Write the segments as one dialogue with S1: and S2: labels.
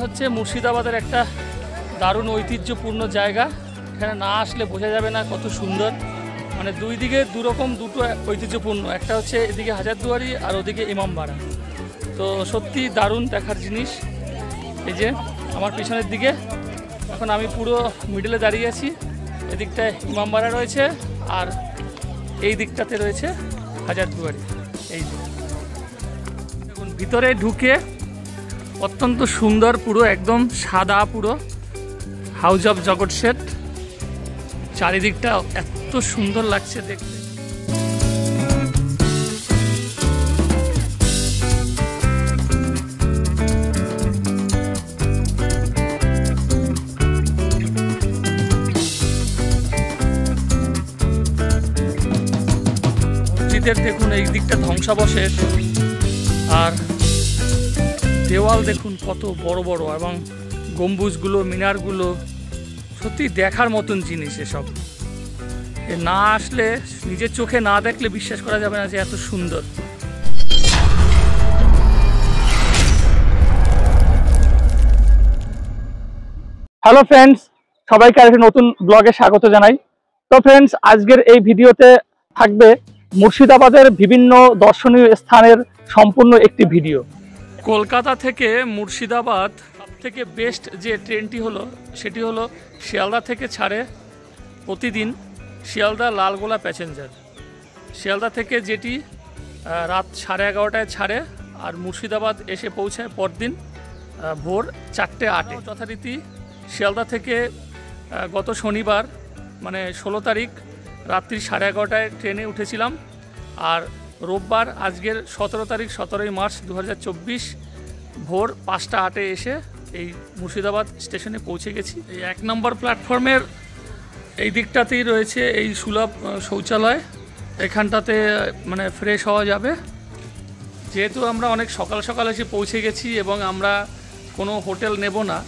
S1: হচ্ছে মুর্শিদাবাদের একটা দারুণ ঐতিহ্যপূর্ণ জায়গা। এখানে না আসলে বোঝা যাবে না কত সুন্দর। মানে দুই দিকে দুটো ঐতিহ্যপূর্ণ, একটা হচ্ছে এদিকে হাজারদুয়ারি আর ওদিকে ইমামবাড়া। তো সত্যি দারুণ দেখার জিনিস। এই যে আমার পিছনের দিকে এখন আমি পুরো মিডলে দাঁড়িয়ে আছি, এদিকটায় ইমামবাড়া রয়েছে আর এই দিকটাতে রয়েছে হাজারদুয়ারি। এই যে দেখুন ভিতরে ঢুকে অত্যন্ত সুন্দর, পুরো একদম সাদা, পুরো হাউস অফ জগৎ শেঠ। চারিদিকটা এত সুন্দর লাগছে দেখতে। মসজিদের দেখুন এই দিকটা ধ্বংসাবশেষ, আর দেওয়াল দেখুন কত বড় বড়, এবং গম্বুজগুলো, মিনারগুলো সত্যি দেখার মতন জিনিস। এসব না আসলে, নিজের চোখে না দেখলে বিশ্বাস করা যাবে না যে এত সুন্দর। হ্যালো ফ্রেন্ডস, সবাইকে আরেকটা নতুন ব্লগে স্বাগত জানাই। তো ফ্রেন্ডস, আজকের এই ভিডিওতে থাকবে মুর্শিদাবাদের বিভিন্ন দর্শনীয় স্থানের সম্পূর্ণ একটি ভিডিও। কলকাতা থেকে মুর্শিদাবাদ সবথেকে বেস্ট যে ট্রেনটি হলো সেটি হলো শিয়ালদা থেকে ছাড়ে প্রতিদিন শিয়ালদা লালগোলা প্যাসেঞ্জার। শিয়ালদা থেকে যেটি রাত 11:30টায় ছাড়ে আর মুর্শিদাবাদ এসে পৌঁছায় পরদিন ভোর 4:08। যথারীতি শিয়ালদা থেকে গত শনিবার মানে 16 তারিখ রাত্রি 11:30টায় ট্রেনে উঠেছিলাম, আর রোববার আজকের 17 তারিখ 17ই মার্চ 2024 ভোর 5:08 এসে এই মুর্শিদাবাদ স্টেশনে পৌঁছে গেছি। এই 1 নম্বর প্ল্যাটফর্মের এই দিকটাতেই রয়েছে এই সুলভ শৌচালয়। এখানটাতে মানে ফ্রেশ হওয়া যাবে। যেহেতু আমরা অনেক সকাল সকাল এসে পৌঁছে গেছি এবং আমরা কোনো হোটেল নেব না,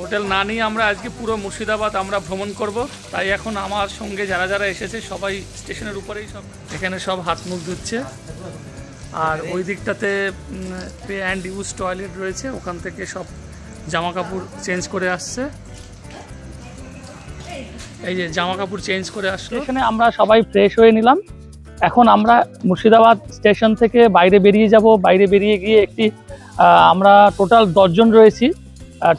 S1: হোটেল না নিয়ে আমরা আজকে পুরো মুর্শিদাবাদ আমরা ভ্রমণ করব। তাই এখন আমার সঙ্গে যারা যারা এসেছে সবাই স্টেশনের উপরেই সব এখানে সব হাত মুখ ধুচ্ছে। আর ওই দিকটাতে পে অ্যান্ড ইউজ টয়লেট রয়েছে, ওখান থেকে সব জামা কাপড় চেঞ্জ করে আসছে। এই যে জামা কাপড় চেঞ্জ করে আসলো। এখানে আমরা সবাই ফ্রেশ হয়ে নিলাম। এখন আমরা মুর্শিদাবাদ স্টেশন থেকে বাইরে বেরিয়ে যাব। বাইরে বেরিয়ে গিয়ে একটি আমরা টোটাল 10 জন রয়েছি,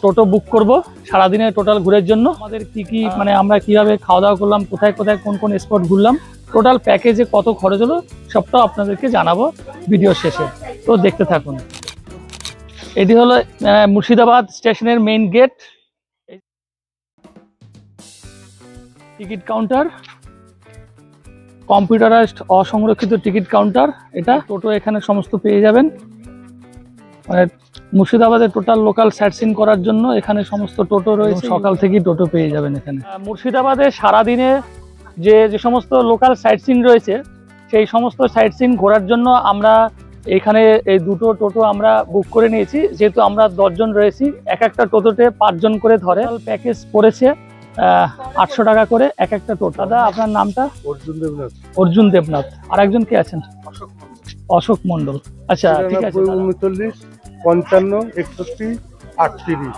S1: টোটো বুক করব সারাদিনে টোটাল ঘুরের জন্য। আমাদের কি কি মানে আমরা কিভাবে খাওয়া দাওয়া করলাম, কোথায় কোথায় কোন কোন স্পট ঘুরলাম, টোটাল প্যাকেজে কত খরচ হলো সবটাও আপনাদেরকে জানাবো ভিডিও শেষে। তো দেখতে থাকুন। এটি হলো মুর্শিদাবাদ স্টেশনের main gate, ticket counter, computerised অসংরক্ষিত টিকিট কাউন্টার। এটা টোটো এখানে সমস্ত পেয়ে যাবেন। মানে মুর্শিদাবাদের টোটাল লোকাল সাইটসিন করার জন্য এখানে সমস্ত টোটো রয়েছে, সকাল থেকেই টোটো পেয়ে যাবেন এখানে। মুর্শিদাবাদে সারাদিনে যে সমস্ত লোকাল সাইটসিন রয়েছে সেই সমস্ত সাইটসিন ঘোরার জন্য আমরা এখানে এই দুটো টোটো আমরা বুক করে নিয়েছি। যেহেতু আমরা 10 জন রয়েছি, এক একটা টোটোতে 5 জন করে ধরে। প্যাকেজ পড়েছে 800 টাকা করে এক একটা টোটো। দাদা আপনার নামটা? অর্জুন দেবনাথ। আর একজন কে আছেন? অশোক মন্ডল। আচ্ছা ঠিক আছে।
S2: 39 55 61 38।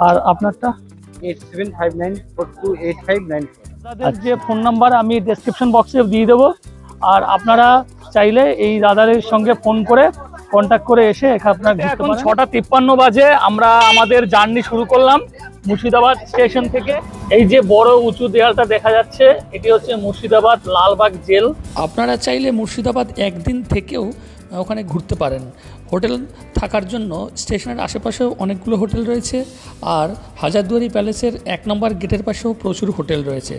S1: আর আপনারটা?
S2: 8759428594।
S1: দাদার যে ফোন নাম্বার আমি ডেসক্রিপশন বক্সে দিয়ে দেবো, আর আপনারা চাইলে এই দাদাদের সঙ্গে ফোন করে কন্ট্যাক্ট করে এসে এখানে আপনার এখন 6:53 বাজে। আমরা আমাদের জার্নি শুরু করলাম মুর্শিদাবাদ স্টেশন থেকে। এই যে বড় উঁচু দেয়ালটা দেখা যাচ্ছে এটি হচ্ছে মুর্শিদাবাদ লালবাগ জেল। আপনারা চাইলে মুর্শিদাবাদ একদিন থেকেও ওখানে ঘুরতে পারেন। হোটেল থাকার জন্য স্টেশনের আশেপাশেও অনেকগুলো হোটেল রয়েছে, আর হাজারদুয়ারি প্যালেসের 1 নম্বর গেটের পাশেও প্রচুর হোটেল রয়েছে।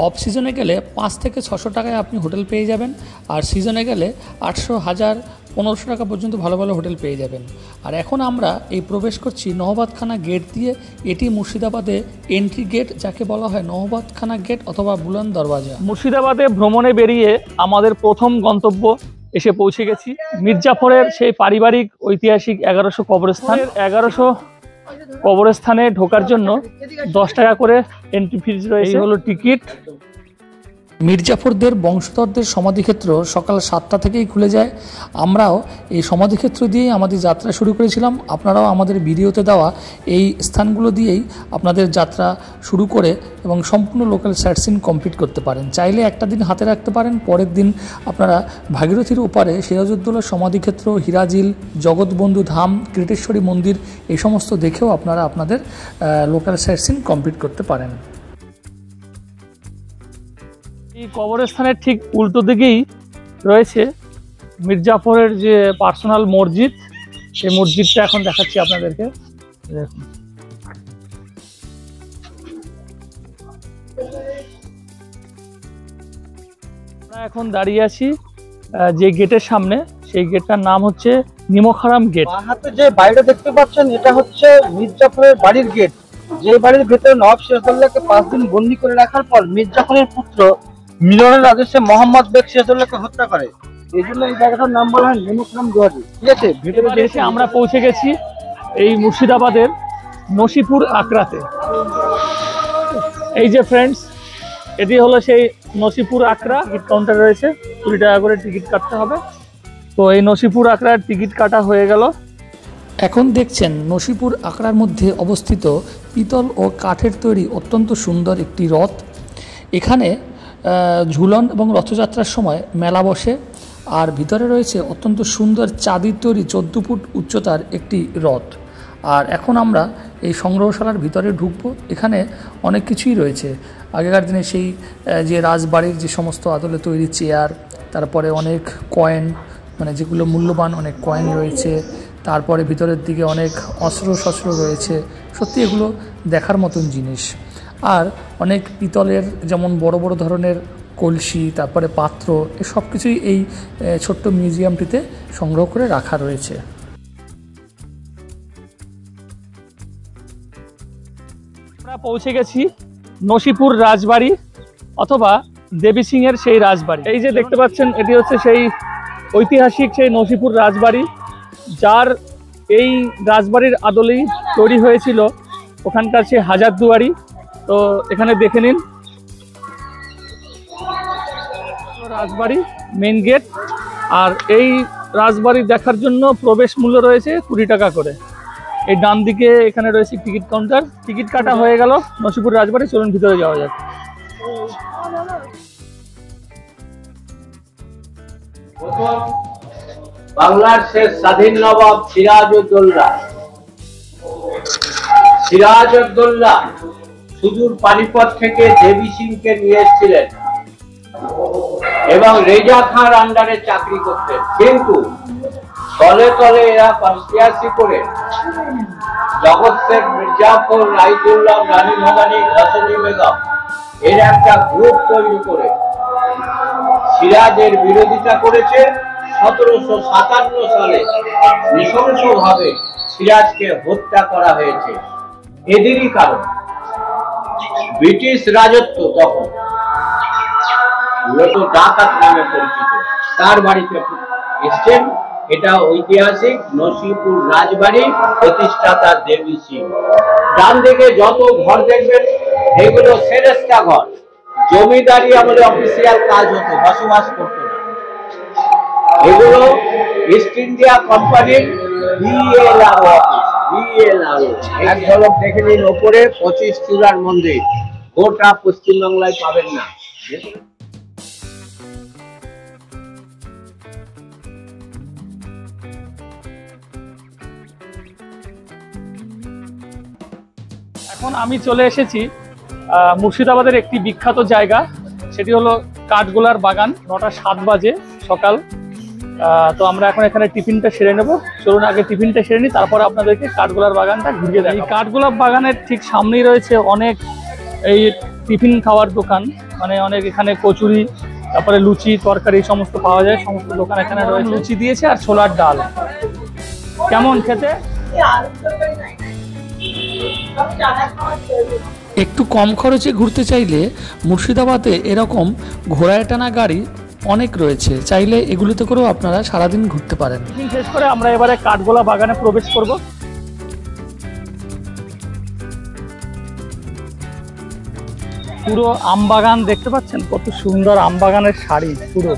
S1: অফ সিজনে গেলে 5 থেকে 600 টাকায় আপনি হোটেল পেয়ে যাবেন, আর সিজনে গেলে 800, 1000, 1500 টাকা পর্যন্ত ভালো ভালো হোটেল পেয়ে যাবেন। আর এখন আমরা এই প্রবেশ করছি নহবতখানা গেট দিয়ে। এটি মুর্শিদাবাদে এন্ট্রি গেট, যাকে বলা হয় নহবতখানা গেট অথবা বুলন্দ দরওয়াজা। মুর্শিদাবাদে ভ্রমণে বেরিয়ে আমাদের প্রথম গন্তব্য এসে পৌঁছে গেছি মির্জাফরের সেই পারিবারিক ঐতিহাসিক 1100 কবরস্থান। 1100 কবরস্থানে ঢোকার জন্য 10 টাকা করে এন্ট্রি ফিজ রয়েছে। এই হলো টিকিট।
S3: মির্জাফরদের বংশধরদের সমাধিক্ষেত্র সকাল 7টা থেকেই খুলে যায়। আমরাও এই সমাধিক্ষেত্র দিয়েই আমাদের যাত্রা শুরু করেছিলাম। আপনারাও আমাদের ভিডিওতে দেওয়া এই স্থানগুলো দিয়েই আপনাদের যাত্রা শুরু করে এবং সম্পূর্ণ লোকাল সাইটসিন কমপ্লিট করতে পারেন। চাইলে একটা দিন হাতে রাখতে পারেন, পরের দিন আপনারা ভাগীরথীর ওপারে সিরাজউদ্দৌলার সমাধিক্ষেত্র, হীরাঝিল, জগৎবন্ধু ধাম, কৃটেশ্বরী মন্দির এই সমস্ত দেখেও আপনারা আপনাদের লোকাল সাইটসিন কমপ্লিট করতে পারেন।
S1: এই কবরস্থানের ঠিক উল্টো দিকেই রয়েছে মির্জাফরের যে পার্সোনাল মসজিদ। সেই মসজিদটা এখন দেখাচ্ছি আপনাদেরকে। দেখুন, আমরা এখন দাঁড়িয়ে আছি যে গেটের সামনে। সেই গেটটার নাম হচ্ছে নিমখারাম গেট।
S4: হাতে যে বাড়িটা দেখতে পাচ্ছেন এটা হচ্ছে মির্জাফরের বাড়ির গেট, যে বাড়ির ভেতরে নবাব সিরাজউদ্দৌলাকে 5 দিন বন্দী করে রাখার পর মির্জাফরের পুত্র মিলনের আদেশে মোহাম্মদ বেগ সিরাজউদ্দৌলাকে হত্যা করে। এই জন্য এই জায়গাটার নাম বলা হয় নিমখারাম দুয়ারি। ঠিক আছে, ভেতরে
S1: এসে আমরা পৌঁছে গেছি এই মুর্শিদাবাদের নসিপুর আকরাতে। এই যে ফ্রেন্ডস, এটি হলো সেই নসিপুর আকরা। টিকিট কাউন্টার রয়েছে, 20 টাকা করে টিকিট কাটতে হবে। তো এই নসিপুর আকরার টিকিট কাটা হয়ে গেল।
S3: এখন দেখছেন নসিপুর আকরার মধ্যে অবস্থিত পিতল ও কাঠের তৈরি অত্যন্ত সুন্দর একটি রথ। এখানে ঝুলন এবং রথযাত্রার সময় মেলা বসে। আর ভিতরে রয়েছে অত্যন্ত সুন্দর চাঁদির তৈরি 14 ফুট উচ্চতার একটি রথ। আর এখন আমরা এই সংগ্রহশালার ভিতরে ঢুকবো। এখানে অনেক কিছুই রয়েছে আগেকার দিনে সেই যে রাজবাড়ির যে সমস্ত আদলে তৈরি চেয়ার, তারপরে অনেক কয়েন, মানে যেগুলো মূল্যবান অনেক কয়েন রয়েছে। তারপরে ভিতরের দিকে অনেক অস্ত্র শস্ত্র রয়েছে। সত্যি এগুলো দেখার মতন জিনিস। আর অনেক পিতলের যেমন বড় বড় ধরনের কলসি, তারপরে পাত্র, এ সব কিছুই এই ছোট্ট মিউজিয়ামটিতে সংগ্রহ করে রাখা রয়েছে।
S1: আমরা পৌঁছে গেছি নসিপুর রাজবাড়ি অথবা দেবী সিংয়ের সেই রাজবাড়ি। এই যে দেখতে পাচ্ছেন, এটি হচ্ছে সেই ঐতিহাসিক সেই নসিপুর রাজবাড়ি, যার এই রাজবাড়ির আদলেই তৈরি হয়েছিল ওখানকার সেই হাজারদুয়ারি। তো এখানে দেখে নিন রাজবাড়ি মেইন গেট। আর এই রাজবাড়ি দেখার জন্য প্রবেশ মূল্য রয়েছে 20 টাকা করে। এই ডান দিকে এখানে রয়েছে টিকিট কাউন্টার। টিকিট কাটা হয়ে গেল নসিপুর রাজবাড়ি। চলুন ভিতরে যাওয়া যাক।
S5: বাংলার শেষ স্বাধীন নবাব সিরাজউদ্দৌলা সুদূর পানিপথ থেকে দেবী সিংকে নিয়ে এসেছিলেন এবং রেজা খাঁর আন্ডারে চাকরি করতেন। কিন্তু তলে তলে এরা কনস্পিরেসি করে জগৎ শেখ, মির্জাফর, রাইদুল্লাহ, রানী ভবানী, ঘসনী বেগম এর একটা গ্রুপ তৈরি করে সিরাজের বিরোধিতা করেছে। 1757 সালে নৃশংসভাবে সিরাজকে হত্যা করা হয়েছে। এদেরই কারণ ব্রিটিশ রাজত্ব তখন ডাকাত নামে পরিচিত, তার বাড়িতে এসছেন। এটা ঐতিহাসিক নসিপুর রাজবাড়ি, প্রতিষ্ঠাতা দেবী সিং। ডান দিকে যত ঘর দেখবেন এগুলো সেরেস্তা ঘর। জমিদারি আমলে অফিসিয়াল কাজ হতো, বসবাস করতো না। এগুলো ইস্ট ইন্ডিয়া কোম্পানির বিএলআরও অফিস। এক ঝলক দেখে নিন ওপরে 25 চূড়ার মন্দির। গোটা পশ্চিমবাংলায় পাবেন না।
S1: এখন আমি চলে এসেছি মুর্শিদাবাদের একটি বিখ্যাত জায়গা, সেটি হলো কাঠগোলার বাগান। 9টা 7 বাজে সকাল। তো আমরা এখন এখানে টিফিনটা সেরে নেব। চলুন আগে টিফিনটা সেরে নিই, তারপর আপনাদেরকে কাঠগোলার বাগানটা ঘুরিয়ে দেয়। এই কাঠগোলাপ বাগানের ঠিক সামনেই রয়েছে অনেক এই টিফিন খাওয়ার দোকান, মানে অনেক এখানে কচুরি, তারপরে লুচি তরকারি সমস্ত পাওয়া যায়। সমস্ত দোকান এখানে রয়েছে। লুচি দিয়েছে আর ছোলার ডাল। কেমন খেতে?
S3: একটু কম খরচে ঘুরতে চাইলে মুর্শিদাবাদে এরকম ঘোড়ায় টানা গাড়ি অনেক রয়েছে, চাইলে এগুলোতে করেও আপনারা সারাদিন ঘুরতে পারেন।
S1: শেষ করে আমরা এবারে কাঠগোলা বাগানে প্রবেশ করব। পুরো আম বাগান দেখতে পাচ্ছেন, কত সুন্দর আম বাগানের সারি পুরো।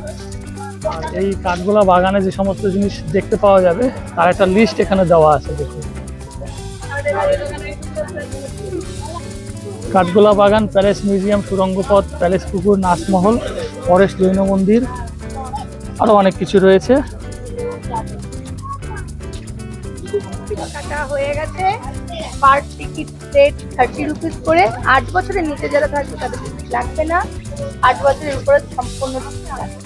S1: আর এই কাঠগোলা বাগানে যে সমস্ত জিনিস দেখতে পাওয়া যাবে তার একটা লিস্ট এখানে দেওয়া আছে। দেখুন, কাঠগোলা বাগান, প্যালেস মিউজিয়াম, সুরঙ্গ পথ, প্যালেস পুকুর, নাচমহল, ফরেস্ট, জৈন মন্দির, আরো অনেক কিছু রয়েছে।
S6: হয়ে গেছে পার টিকিট রেট 30 রুপিস করে। 8 বছরের নিচে যারা থাকবে তাদের টিকিট লাগবে না, 8 বছরের উপরে সম্পূর্ণ টিকিট লাগবে।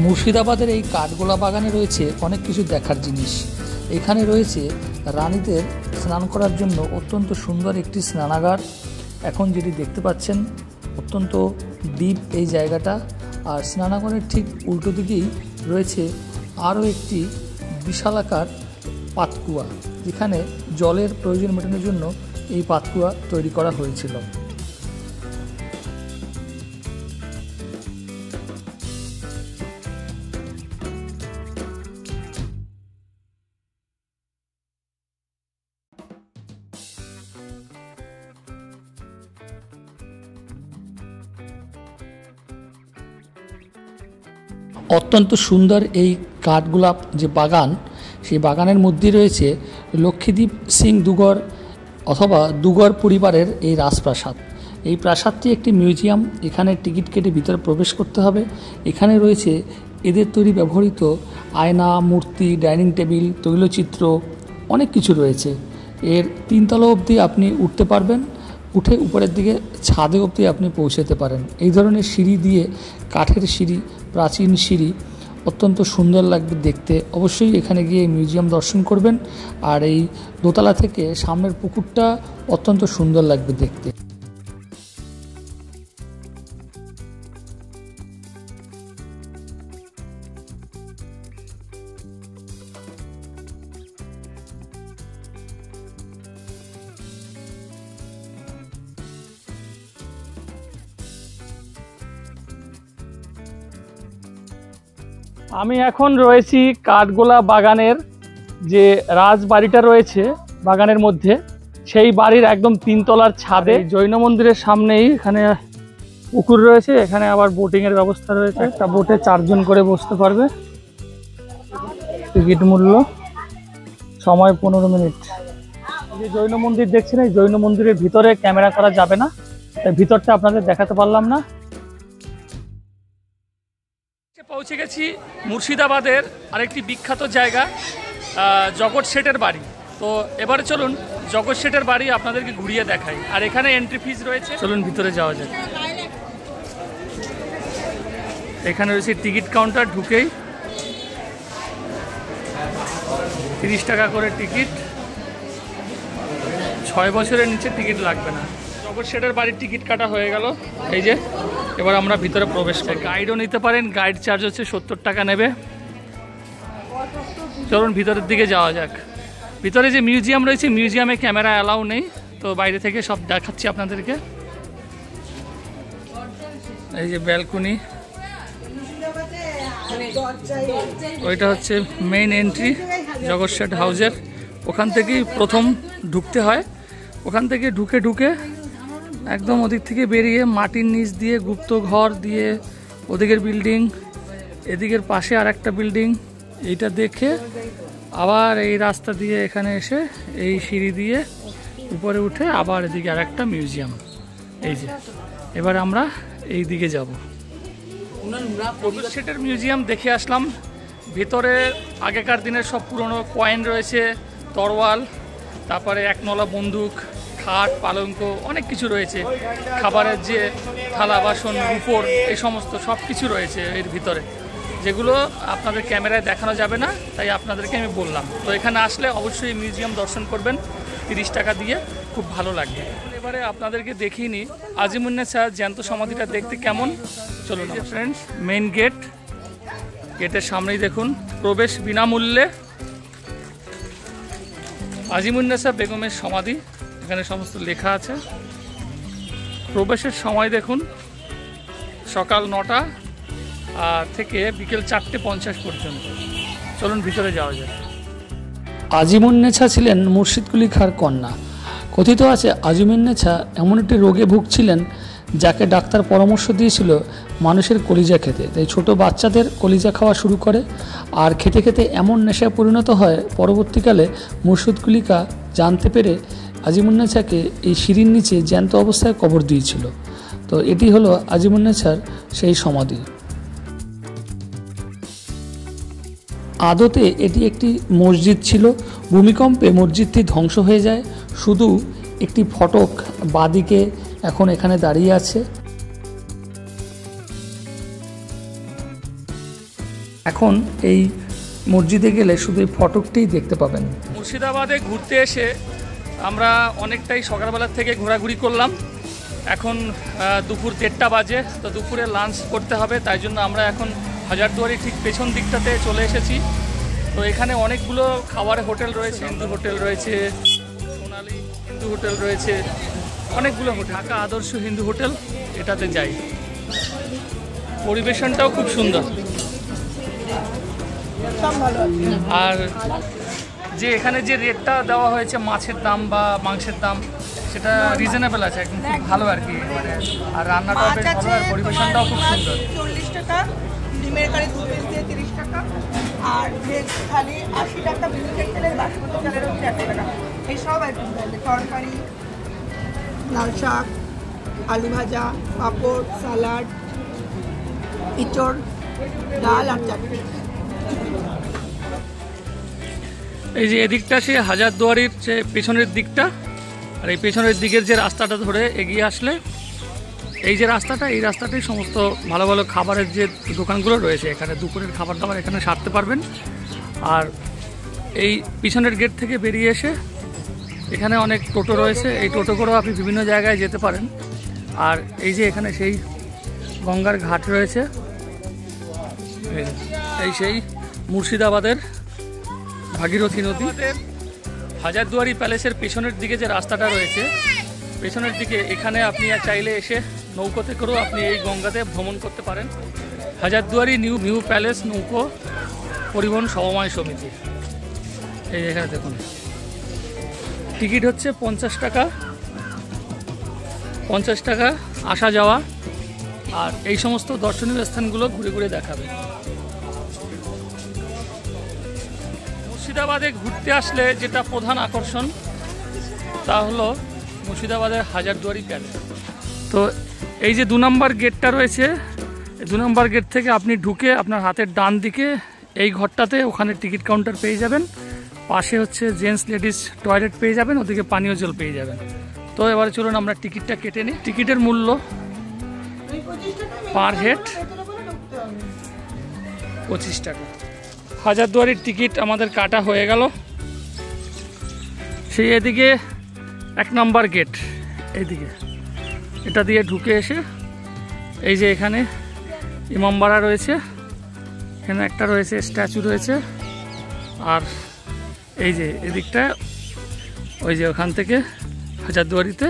S3: মুর্শিদাবাদের এই কাঠগোলা বাগানে রয়েছে অনেক কিছু দেখার জিনিস। এখানে রয়েছে রানীদের স্নান করার জন্য অত্যন্ত সুন্দর একটি স্নানাগার, এখন যেটি দেখতে পাচ্ছেন অত্যন্ত ডিপ এই জায়গাটা। আর স্নানাগারের ঠিক উল্টো দিকেই রয়েছে আরও একটি বিশালাকার পাতকুয়া, যেখানে জলের প্রয়োজন মেটানোর জন্য এই পাতকুয়া তৈরি করা হয়েছিল। অত্যন্ত সুন্দর এই কাঠগোলাপ যে বাগান, সেই বাগানের মধ্যে রয়েছে লক্ষ্মীদ্বীপ সিং দুগর অথবা দুগর পরিবারের এই রাজপ্রাসাদ। এই প্রাসাদটি একটি মিউজিয়াম, এখানে টিকিট কেটে ভিতরে প্রবেশ করতে হবে। এখানে রয়েছে এদের তৈরি ব্যবহৃত আয়না, মূর্তি, ডাইনিং টেবিল, তৈলচিত্র, অনেক কিছু রয়েছে। এর 3 তলা অবধি আপনি উঠতে পারবেন, উঠে উপরের দিকে ছাদে অবধি আপনি পৌঁছাতে পারেন। এই ধরনের সিঁড়ি দিয়ে, কাঠের সিঁড়ি, প্রাচীন সিঁড়ি, অত্যন্ত সুন্দর লাগবে দেখতে। অবশ্যই এখানে গিয়ে মিউজিয়াম দর্শন করবেন। আর এই দোতলা থেকে সামনের পুকুরটা অত্যন্ত সুন্দর লাগবে দেখতে।
S1: আমি এখন রয়েছি কাঠগোলা বাগানের যে রাজবাড়িটা রয়েছে বাগানের মধ্যে, সেই বাড়ির একদম 3 তলার ছাদে। জৈন মন্দিরের সামনেই এখানে পুকুর রয়েছে, এখানে আবার বোটিং এর ব্যবস্থা রয়েছে। একটা বোটে 4 জন করে বসতে পারবে। টিকিট মূল্য, সময় 15 মিনিট। যে জৈন মন্দির দেখছেন, এই জৈন মন্দিরের ভিতরে ক্যামেরা করা যাবে না, তাই ভিতরটা আপনাদের দেখাতে পারলাম না। পৌঁছে গেছি মুর্শিদাবাদের আরেকটি বিখ্যাত জায়গা, জগৎ শেঠের বাড়ি। তো এবারে চলুন জগৎ শেঠের বাড়ি আপনাদেরকে ঘুরিয়ে দেখাই। আর এখানে এন্ট্রি ফিজ রয়েছে, চলুন ভিতরে যাওয়া যাক। এখানে রয়েছে টিকিট কাউন্টার, ঢুকেই 30 টাকা করে টিকিট। 6 বছরের নিচে টিকিট লাগবে না। জগৎ শেঠের বাড়ির টিকিট কাটা হয়ে গেল। এই যে এবার আমরা ভিতরে প্রবেশ করি। গাইডও নিতে পারেন, গাইড চার্জ হচ্ছে 70 টাকা নেবে। চলুন ভিতরের দিকে যাওয়া যাক। ভিতরে যে মিউজিয়াম রয়েছে, মিউজিয়ামে ক্যামেরা অ্যালাউ নেই, তো বাইরে থেকে সব দেখাচ্ছি আপনাদেরকে। এই যে ব্যালকনি, ওইটা হচ্ছে মেইন এন্ট্রি জগৎ শেঠ হাউসের। ওখান থেকেই প্রথম ঢুকতে হয়। ওখান থেকে ঢুকে একদম ওদিক থেকে বেরিয়ে মাটির নিচ দিয়ে গুপ্ত ঘর দিয়ে ওদিকের বিল্ডিং, এদিকের পাশে আর একটা বিল্ডিং, এইটা দেখে আবার এই রাস্তা দিয়ে এখানে এসে এই সিঁড়ি দিয়ে উপরে উঠে আবার এদিকে আর একটা মিউজিয়াম। এই যে এবার আমরা এই দিকে যাব। জগৎ শেঠের মিউজিয়াম দেখে আসলাম। ভিতরে আগেকার দিনের সব পুরনো কয়েন রয়েছে, তরোয়াল, তারপরে 1 নলা বন্দুক, খাট, পালঙ্ক, অনেক কিছু রয়েছে। খাবারের যে থালা বাসন, রূপোর, এই সমস্ত সব কিছু রয়েছে এর ভিতরে, যেগুলো আপনাদের ক্যামেরায় দেখানো যাবে না, তাই আপনাদেরকে আমি বললাম। তো এখানে আসলে অবশ্যই মিউজিয়াম দর্শন করবেন 30 টাকা দিয়ে, খুব ভালো লাগবে। এবারে আপনাদেরকে দেখিয়ে নিই আজিমুন্নেছা জ্যান্ত সমাধিটা দেখতে কেমন। চলুন ফ্রেন্ডস, মেইন গেট, গেটের সামনেই দেখুন প্রবেশ বিনামূল্যে। আজিমুন্নেছা বেগমের সমাধি, এখানে সমস্ত লেখা আছে। প্রবেশের সময় দেখুন সকাল 9টা থেকে বিকেল 4:50 পর্যন্ত। চলুন ভিতরে যাওয়া যায়।
S3: আজিমুন্নেছা ছিলেন মুর্শিদ কুলি খাঁর কন্যা। কথিত আছে আজিমুন্নেছা এমন একটি রোগে ভুগছিলেন যাকে ডাক্তার পরামর্শ দিয়েছিল মানুষের কলিজা খেতে। তাই ছোট বাচ্চাদের কলিজা খাওয়া শুরু করে, আর খেতে খেতে এমন নেশায় পরিণত হয় পরবর্তীকালে মুর্শিদ কুলি খাঁ জানতে পেরে আজিমুন্নেছাকে এই সিঁড়ির নিচে জ্যান্ত অবস্থায় কবর দিয়েছিল। তো এটি হলো আজিমুন্নেছার সেই সমাধি। আদতে এটি একটি মসজিদ ছিল। ভূমিকম্পে মসজিদটি ধ্বংস হয়ে যায়, শুধু একটি ফটক বাদিকে এখন এখানে দাঁড়িয়ে আছে। এখন এই মসজিদে গেলে শুধু এই ফটকটিই দেখতে পাবেন।
S1: মুর্শিদাবাদে ঘুরতে এসে আমরা অনেকটাই সকালবেলার থেকে ঘোরাঘুরি করলাম। এখন দুপুর 1:30 বাজে। তো দুপুরে লাঞ্চ করতে হবে, তাই জন্য আমরা এখন হাজারদুয়ারির ঠিক পেছন দিকটাতে চলে এসেছি। তো এখানে অনেকগুলো খাবারের হোটেল রয়েছে, হিন্দু হোটেল রয়েছে, সোনালি হিন্দু হোটেল রয়েছে, অনেকগুলো হোটেল। ঢাকা আদর্শ হিন্দু হোটেল, এটাতে যাই। পরিবেশনটাও খুব সুন্দর, আর যে এখানে যে রেটটা দেওয়া হয়েছে মাছের দাম বা মাংসের দাম, সেটা রিজনেবল আছে, একদম খুব ভালো আর কি। আর রান্নাটাও বেশ ভালো, আর পরিবেশনটাও খুব সুন্দর।
S7: 40 টাকা, ডিমের কারি 2 পিস দিয়ে 30 টাকা, আর ভেজ থালি 80 টাকা, মিনিকেট তেলের বাসমতি চালেরও 60 টাকা। এই সব আইটেম থাকবে, তরকারি, লাল শাক, আলু ভাজা, পাঁপড়, স্যালাড, ইঁচড়, ডাল আর চাটনি।
S1: এই যে এদিকটা সে হাজারদুয়ারির যে পেছনের দিকটা, আর এই পেছনের দিকের যে রাস্তাটা ধরে এগিয়ে আসলে এই যে রাস্তাটা, এই রাস্তাটাই সমস্ত ভালো ভালো খাবারের যে দোকানগুলো রয়েছে। এখানে দুপুরের খাবার দাবার এখানে সারতে পারবেন। আর এই পিছনের গেট থেকে বেরিয়ে এসে এখানে অনেক টোটো রয়েছে, এই টোটো করেও আপনি বিভিন্ন জায়গায় যেতে পারেন। আর এই যে এখানে সেই গঙ্গার ঘাট রয়েছে, এই সেই মুর্শিদাবাদের ভাগীরথী নদী। হাজারদুয়ারি প্যালেসের পেছনের দিকে যে রাস্তাটা রয়েছে, পেছনের দিকে এখানে আপনি চাইলে এসে নৌকোতে করেও আপনি এই গঙ্গাতে ভ্রমণ করতে পারেন। হাজারদুয়ারি নিউ প্যালেস নৌকো পরিবহন সমবায় সমিতি। এই এখানে দেখুন, টিকিট হচ্ছে 50 টাকা, 50 টাকা আসা যাওয়া। আর এই সমস্ত দর্শনীয় স্থানগুলো ঘুরে ঘুরে দেখাবে। মুর্শিদাবাদে ঘুরতে আসলে যেটা প্রধান আকর্ষণ তা হলো মুর্শিদাবাদের হাজারদুয়ারি প্যালেস। তো এই যে 2 নম্বর গেটটা রয়েছে, এই 2 নম্বর গেট থেকে আপনি ঢুকে আপনার হাতের ডান দিকে এই ঘরটাতে, ওখানে টিকিট কাউন্টার পেয়ে যাবেন। পাশে হচ্ছে জেন্টস লেডিস টয়লেট পেয়ে যাবেন, ওদিকে পানীয় জল পেয়ে যাবেন। তো এবারে চলুন আমরা টিকিটটা কেটে নিই। টিকিটের মূল্য পার হেড 25 টাকা। হাজারদুয়ারির টিকিট আমাদের কাটা হয়ে গেল। সেই এদিকে 1 নম্বর গেট, এইদিকে এটা দিয়ে ঢুকে এসে এই যে এখানে ইমামবাড়া রয়েছে, এখানে একটা রয়েছে স্ট্যাচু রয়েছে। আর এই যে এদিকটা ওই যে ওখান থেকে হাজারদুয়ারিতে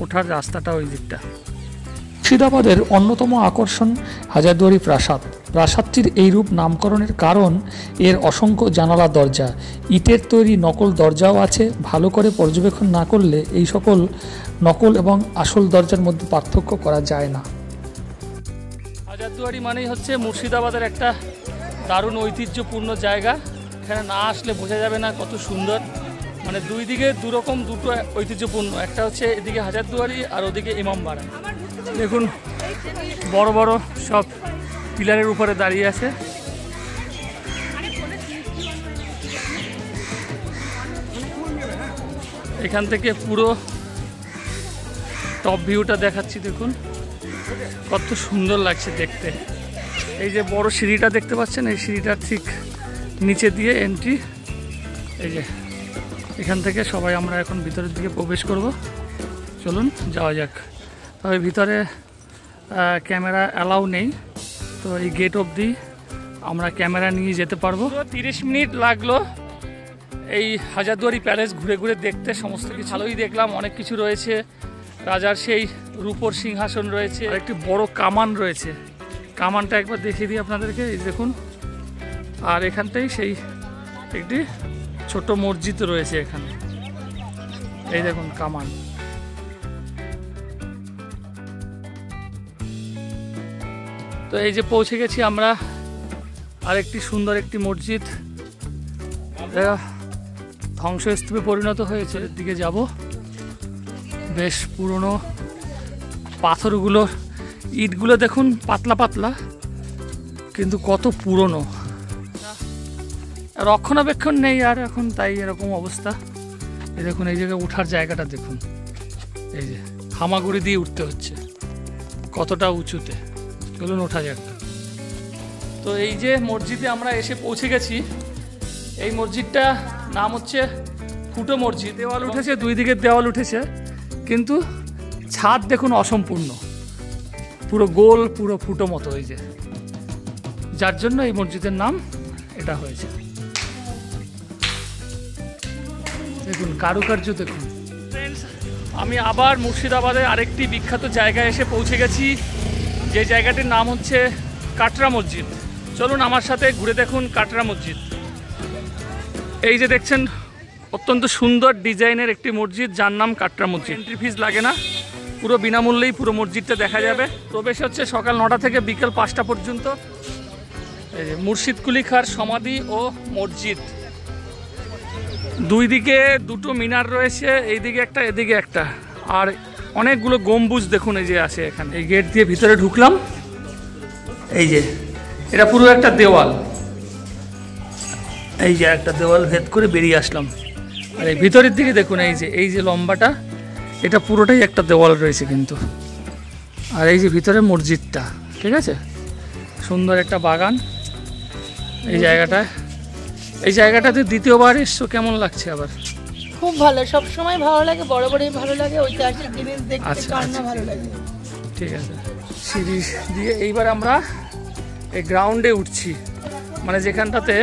S1: ওঠার রাস্তাটা ওই দিকটা।
S3: মুর্শিদাবাদের অন্যতম আকর্ষণ হাজারদুয়ারি প্রাসাদ। প্রাসাদটির এই রূপ নামকরণের কারণ এর অসংখ্য জানালা দরজা। ইটের তৈরি নকল দরজাও আছে। ভালো করে পর্যবেক্ষণ না করলে এই সকল নকল এবং আসল দরজার মধ্যে পার্থক্য করা যায় না।
S1: হাজারদুয়ারি মানেই হচ্ছে মুর্শিদাবাদের একটা দারুণ ঐতিহ্যপূর্ণ জায়গা। এখানে না আসলে বোঝা যাবে না কত সুন্দর। মানে দুই দিকে দুরকম দুটো ঐতিহ্যপূর্ণ, একটা হচ্ছে এদিকে হাজারদুয়ারি আর ওদিকে ইমামবাড়া। দেখুন বড় বড় সব পিলারের উপরে দাঁড়িয়ে আছে। এখান থেকে পুরো টপ ভিউটা দেখাচ্ছি, দেখুন কত সুন্দর লাগছে দেখতে। এই যে বড় সিঁড়িটা দেখতে পাচ্ছেন, এই সিঁড়িটার ঠিক নিচে দিয়ে এন্ট্রি। এই যে এখান থেকে সবাই আমরা এখন ভিতরের দিকে প্রবেশ করব। চলুন যাওয়া যাক। তবে ভিতরে ক্যামেরা অ্যালাউ নেই, তো এই গেট অবধি আমরা ক্যামেরা নিয়ে যেতে পারবো। 30 মিনিট লাগলো এই হাজারদুয়ারি প্যালেস ঘুরে ঘুরে দেখতে। সমস্ত কিছু ভালোই দেখলাম, অনেক কিছু রয়েছে। রাজার সেই রূপোর সিংহাসন রয়েছে, আর একটি বড় কামান রয়েছে। কামানটা একবার দেখিয়ে দিই আপনাদেরকে, এই দেখুন। আর এখানটাই সেই একটি ছোট মসজিদ রয়েছে এখানে। এই দেখুন কামান। তো এই যে পৌঁছে গেছি আমরা আরেকটি সুন্দর একটি মসজিদ, ধ্বংসস্তূপে পরিণত হয়েছে। এর দিকে যাব। বেশ পুরনো পাথরগুলো, ইটগুলো দেখুন পাতলা পাতলা, কিন্তু কত পুরনো, রক্ষণাবেক্ষণ নেই আর এখন, তাই এরকম অবস্থা। এই দেখুন এই জায়গায় ওঠার জায়গাটা দেখুন, এই যে হামাগুড়ি দিয়ে উঠতে হচ্ছে, কতটা উঁচুতে। চলুন ওঠা যাক। তো এই যে মসজিদে আমরা এসে পৌঁছে গেছি। এই মসজিদটা নাম হচ্ছে ফুটো মসজিদ। দেওয়াল উঠেছে, দুই দিকের দেওয়াল উঠেছে, কিন্তু ছাদ দেখুন অসম্পূর্ণ, পুরো গোল, পুরো ফুটো মতো, এই যে, যার জন্য এই মসজিদের নাম এটা হয়েছে। দেখুন কারুকার্য দেখুন। ফ্রেন্ডস, আমি আবার মুর্শিদাবাদের আরেকটি বিখ্যাত জায়গায় এসে পৌঁছে গেছি, যে জায়গাটির নাম হচ্ছে কাটরা মসজিদ। চলুন আমার সাথে ঘুরে দেখুন কাটরা মসজিদ। এই যে দেখছেন অত্যন্ত সুন্দর ডিজাইনের একটি মসজিদ, যার নাম কাটরা মসজিদ। এন্ট্রি ফিস লাগে না, পুরো বিনামূল্যেই পুরো মসজিদটা দেখা যাবে। প্রবেশ হচ্ছে সকাল 9টা থেকে বিকেল 5টা পর্যন্ত। এই যে মুর্শিদ কুলি খাঁর সমাধি ও মসজিদ, দুই দিকে দুটো মিনার রয়েছে, এইদিকে একটা এদিকে একটা, আর অনেকগুলো গম্বুজ দেখুন এই যে আছে এখানে। এই গেট দিয়ে ভিতরে ঢুকলাম, এই যে এটা পুরো একটা দেওয়াল, এই যে একটা দেওয়াল ভেদ করে বেরিয়ে আসলাম। আর এই ভিতরের দিকে দেখুন, এই যে লম্বাটা, এটা পুরোটাই একটা দেওয়াল রয়েছে কিন্তু। আর এই যে ভিতরে মসজিদটা, ঠিক আছে, সুন্দর একটা বাগান। এই জায়গাটাতে দ্বিতীয়বার এসছো, কেমন লাগছে আবার?
S7: খুব ভালো, সব সময় ভালো লাগে, বড় বড়ই ভালো লাগে, ঐতিহাসিক জিনিস দেখতে কার না ভালো লাগে।
S1: ঠিক আছে, সিঁড়ি দিয়ে এইবার আমরা এই গ্রাউন্ডে উঠছি, মানে যেখানটাতে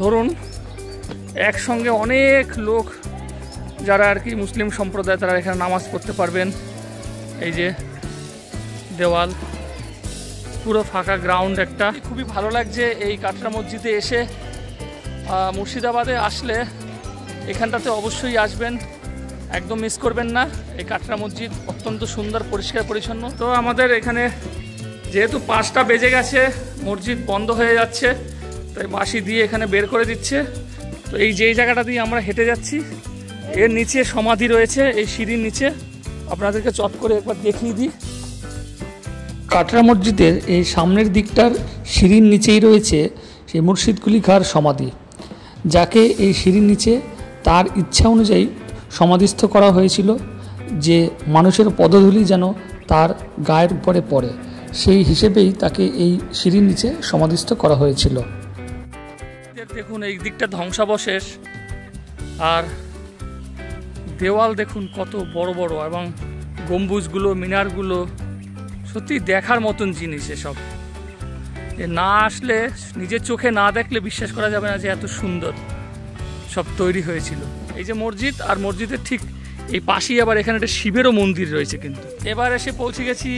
S1: ধরুন একসঙ্গে অনেক লোক যারা আর কি মুসলিম সম্প্রদায়, তারা এখানে নামাজ পড়তে পারবেন। এই যে দেওয়াল, পুরো ফাঁকা গ্রাউন্ড একটা। খুবই ভালো লাগছে এই কাটরা মসজিদে এসে। মুর্শিদাবাদে আসলে এখানটাতে অবশ্যই আসবেন, একদম মিস করবেন না। এই কাটরা মসজিদ অত্যন্ত সুন্দর, পরিষ্কার পরিচ্ছন্ন। তো আমাদের এখানে যেহেতু 5টা বেজে গেছে, মসজিদ বন্ধ হয়ে যাচ্ছে, তাই বাঁশি দিয়ে এখানে বের করে দিচ্ছে। তো এই যেই জায়গাটা দিয়ে আমরা হেঁটে যাচ্ছি, এর নিচে সমাধি রয়েছে, এই সিঁড়ির নিচে। আপনাদেরকে চট করে একবার দেখিয়ে দিই।
S3: কাটরা মসজিদের এই সামনের দিকটার সিঁড়ির নিচেই রয়েছে সেই মুর্শিদ কুলি খাঁর সমাধি, যাকে এই সিঁড়ির নিচে তার ইচ্ছা অনুযায়ী সমাধিস্থ করা হয়েছিল, যে মানুষের পদধূলি যেন তার গায়ের উপরে পড়ে, সেই হিসেবেই তাকে এই সিঁড়ির নিচে সমাধিস্থ করা হয়েছিল।
S1: দেখুন এই দিকটা ধ্বংসাবশেষ, আর দেওয়াল দেখুন কত বড় বড়, এবং গম্বুজগুলো, মিনারগুলো সত্যি দেখার মতন জিনিস। এসব না আসলে, নিজের চোখে না দেখলে বিশ্বাস করা যাবে না যে এত সুন্দর সব তৈরি হয়েছিল। এই যে মসজিদ, আর মসজিদের ঠিক এই পাশেই আবার এখানে একটা শিবেরও মন্দির রয়েছে কিন্তু। এবার এসে পৌঁছে গেছি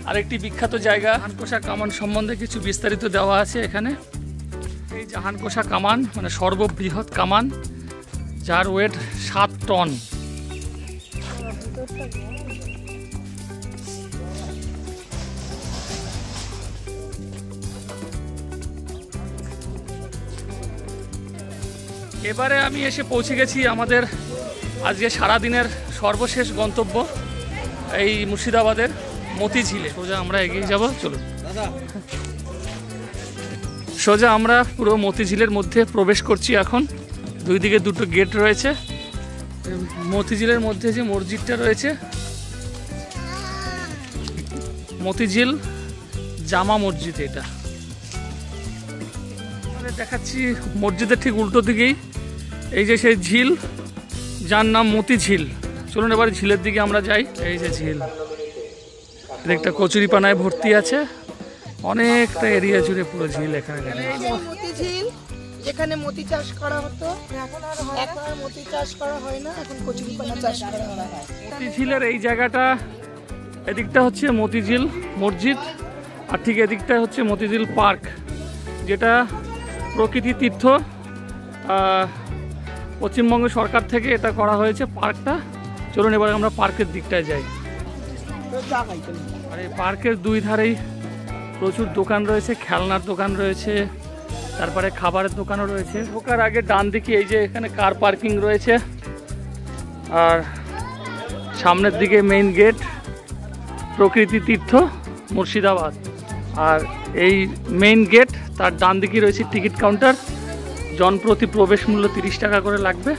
S1: আরেকটি বিখ্যাত জায়গা, জাহানকোষা কামান সম্বন্ধে কিছু বিস্তারিত দেওয়া আছে এখানে। এই জাহানকোষা কামান মানে সর্ববৃহৎ কামান, যার ওয়েট 7 টন। এবারে আমি এসে পৌঁছে গেছি আমাদের আজকে সারাদিনের সর্বশেষ গন্তব্য, এই মুর্শিদাবাদের মতিঝিলে। সোজা আমরা এগিয়ে যাব, চলুন। সোজা আমরা পুরো মতিঝিলের মধ্যে প্রবেশ করছি এখন। দুই দিকে দুটো গেট রয়েছে। মতিঝিলের মধ্যে যে মসজিদটা রয়েছে, মতিঝিল জামা মসজিদ, এটা দেখাচ্ছি মসজিদের ঠিক উল্টো দিকেই এই যে সেই ঝিল, যার নাম মতিঝিল। চলুন এবার ঝিলের দিকে আমরা যাই। এই যে ঝিল, একটা কচুরিপানায় ভর্তি আছে, অনেকটা এরিয়া জুড়ে পুরো ঝিল এখানে।
S7: মতিঝিল, যেখানে মতি চাষ করা হতো, এখন আর মতি চাষ করা হয় না, এখন কচুরিপানা চাষ করা হয়।
S1: মতিঝিলের এই জায়গাটা, এদিকটা হচ্ছে মতিঝিল মসজিদ, আর ঠিক এদিকটা হচ্ছে মতিঝিল পার্ক, যেটা প্রকৃতি তীর্থ পশ্চিমবঙ্গ সরকার থেকে এটা করা হয়েছে পার্কটা। চলুন এবার আমরা পার্কের দিকটায় যাই। আর এই পার্কের দুই ধারেই প্রচুর দোকান রয়েছে, খেলনার দোকান রয়েছে, তারপরে খাবারের দোকানও রয়েছে। ঢোকার আগে ডান দিকে এই যে এখানে কার পার্কিং রয়েছে, আর সামনের দিকে মেইন গেট প্রকৃতি তীর্থ মুর্শিদাবাদ। আর এই মেইন গেট তার ডান দিকে রয়েছে টিকিট কাউন্টার। জনপ্রতি প্রবেশ মূল্য 30 টাকা করে লাগবে।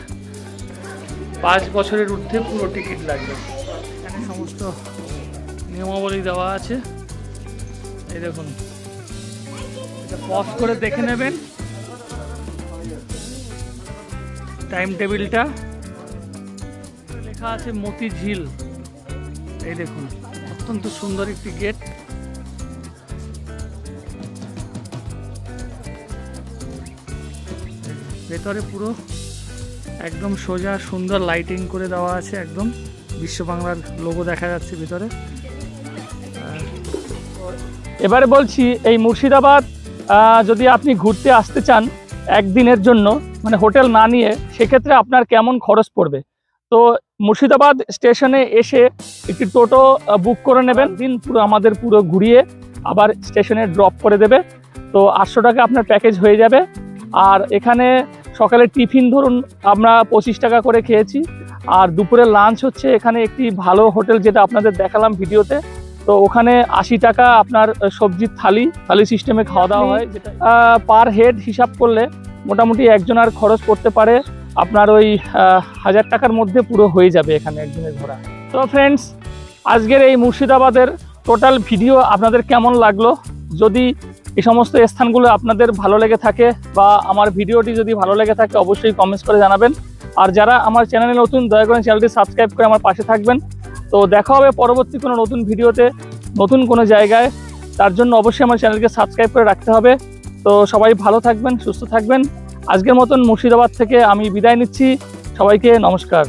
S1: 5 বছরের ঊর্ধ্বে পুরো টিকিট লাগবে। এখানে সমস্ত নিয়মাবলী দেওয়া আছে। এই দেখুন, এটা পজ করে দেখে নেবেন টাইম টেবিলটা। লেখা আছে মতি ঝিল। এই দেখুন, অত্যন্ত সুন্দর একটি গেট। ভেতরে পুরো একদম সোজা সুন্দর লাইটিং করে দেওয়া আছে, একদম বিশ্ব বাংলার লোগো দেখা যাচ্ছে ভিতরে। এবারে বলছি, এই মুর্শিদাবাদ যদি আপনি ঘুরতে আসতে চান একদিনের জন্য, মানে হোটেল না নিয়ে, সেক্ষেত্রে আপনার কেমন খরচ পড়বে। তো মুর্শিদাবাদ স্টেশনে এসে একটি টোটো বুক করে নেবেন, দিন পুরো আমাদের পুরো ঘুরিয়ে আবার স্টেশনে ড্রপ করে দেবে। তো 800 টাকা আপনার প্যাকেজ হয়ে যাবে। আর এখানে সকালে টিফিন ধরুন আমরা 25 টাকা করে খেয়েছি, আর দুপুরে লাঞ্চ হচ্ছে এখানে একটি ভালো হোটেল যেটা আপনাদের দেখালাম ভিডিওতে। তো ওখানে 80 টাকা আপনার সবজির থালি সিস্টেমে খাওয়া দাওয়া হয়, যেটা পার হেড হিসাব করলে মোটামুটি একজনের খরচ করতে পারে আপনার ওই 1000 টাকার মধ্যে পুরো হয়ে যাবে এখানে একদিনের ঘোরা। তো ফ্রেন্ডস, আজকের এই মুর্শিদাবাদের টোটাল ভিডিও আপনাদের কেমন লাগলো? যদি এই সমস্ত স্থানগুলো আপনাদের ভালো লেগে থাকে বা আমার ভিডিওটি যদি ভালো লেগে থাকে অবশ্যই কমেন্টস করে জানাবেন। আর যারা আমার চ্যানেলে নতুন, দয়া করে চ্যানেলটি সাবস্ক্রাইব করে আমার পাশে থাকবেন। তো দেখা হবে পরবর্তী কোনো নতুন ভিডিওতে, নতুন কোনো জায়গায়। তার জন্য অবশ্যই আমার চ্যানেলকে সাবস্ক্রাইব করে রাখতে হবে। তো সবাই ভালো থাকবেন, সুস্থ থাকবেন। আজকের মতন মুর্শিদাবাদ থেকে আমি বিদায় নিচ্ছি। সবাইকে নমস্কার।